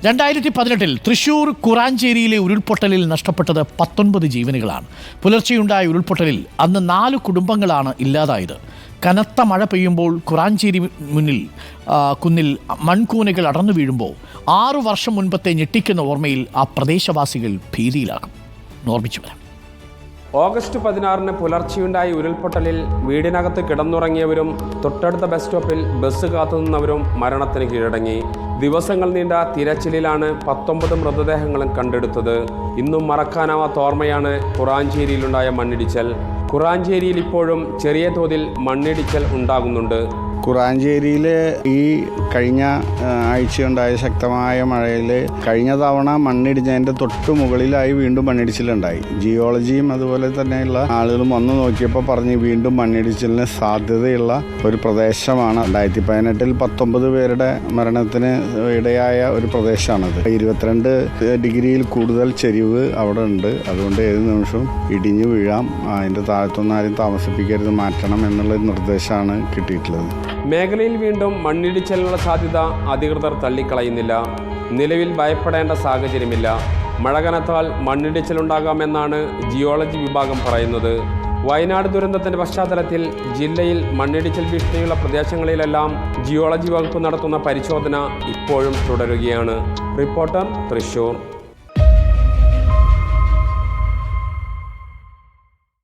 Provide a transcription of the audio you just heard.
2018 തൃശൂർ കുറാഞ്ചേരിയിലെ ഉരുൾപൊട്ടലിൽ നഷ്ടപ്പെട്ടത് 19 ജീവനുകളാണ്. പുലർച്ചെയുണ്ടായ ഉരുൾപൊട്ടലിൽ അന്ന് 4 കുടുംബങ്ങളാണ് ഇല്ലാതായത്. കനത്ത മഴ പെയ്യുമ്പോൾ കുറാഞ്ചേരി കുന്നിൽ മൺകൂനകൾ അടർന്നു വീഴുമ്പോൾ 6 വർഷം മുൻപത്തെ ഞെട്ടിക്കുന്ന ഓർമ്മയിൽ ആ പ്രദേശവാസികൾ ഭീതിയിലാകും. ഓർമ്മിച്ചു വരാം. ഓഗസ്റ്റ് 16 പുലർച്ചെയുണ്ടായ ഉരുൾപൊട്ടലിൽ വീടിനകത്ത് കിടന്നുറങ്ങിയവരും തൊട്ടടുത്ത ബസ് സ്റ്റോപ്പിൽ ബസ് കാത്തുനിന്നവരും മരണത്തിന് കീഴടങ്ങി. ദിവസങ്ങൾ നീണ്ട തിരച്ചിലിലാണ് 19 മൃതദേഹങ്ങളും കണ്ടെടുത്തത്. ഇന്നും മറക്കാനാവാത്ത ഓർമ്മയാണ് കുറാഞ്ചേരിയിലുണ്ടായ മണ്ണിടിച്ചൽ. കുറാഞ്ചേരിയിൽ ഇപ്പോഴും ചെറിയ തോതിൽ മണ്ണിടിച്ചൽ ഉണ്ടാകുന്നുണ്ട്. കുറാഞ്ചേരിയിൽ ഈ കഴിഞ്ഞ ആഴ്ചയുണ്ടായ ശക്തമായ മഴയിൽ കഴിഞ്ഞ തവണ മണ്ണിടിഞ്ഞതിൻ്റെ തൊട്ട് മുകളിലായി വീണ്ടും മണ്ണിടിച്ചിലുണ്ടായി. ജിയോളജിയും അതുപോലെ തന്നെയുള്ള ആളുകളും വന്ന് നോക്കിയപ്പോൾ പറഞ്ഞ് വീണ്ടും മണ്ണിടിച്ചിലിന് സാധ്യതയുള്ള ഒരു പ്രദേശമാണ്. 2018 19 പേരുടെ മരണത്തിന് ഇടയായ ഒരു പ്രദേശമാണത്. 22 ഡിഗ്രിയിൽ കൂടുതൽ ചെരിവ് അവിടെ ഉണ്ട്. അതുകൊണ്ട് ഏത് നിമിഷവും ഇടിഞ്ഞു വീഴാം. അതിൻ്റെ താഴത്തൊന്നും ആരും താമസിപ്പിക്കരുത്, മാറ്റണം എന്നുള്ള നിർദ്ദേശമാണ് കിട്ടിയിട്ടുള്ളത്. മേഖലയിൽ വീണ്ടും മണ്ണിടിച്ചിലിനുള്ള സാധ്യത അധികൃതർ തള്ളിക്കളയുന്നില്ല. നിലവിൽ ഭയപ്പെടേണ്ട സാഹചര്യമില്ല. മഴ കനത്താൽ മണ്ണിടിച്ചിലുണ്ടാകാമെന്നാണ് ജിയോളജി വിഭാഗം പറയുന്നത്. വയനാട് ദുരന്തത്തിന്റെ പശ്ചാത്തലത്തിൽ ജില്ലയിൽ മണ്ണിടിച്ചിൽ ഭീഷണിയുള്ള പ്രദേശങ്ങളിലെല്ലാം ജിയോളജി വകുപ്പ് നടത്തുന്ന പരിശോധന ഇപ്പോഴും തുടരുകയാണ്. റിപ്പോർട്ടർ, തൃശൂർ.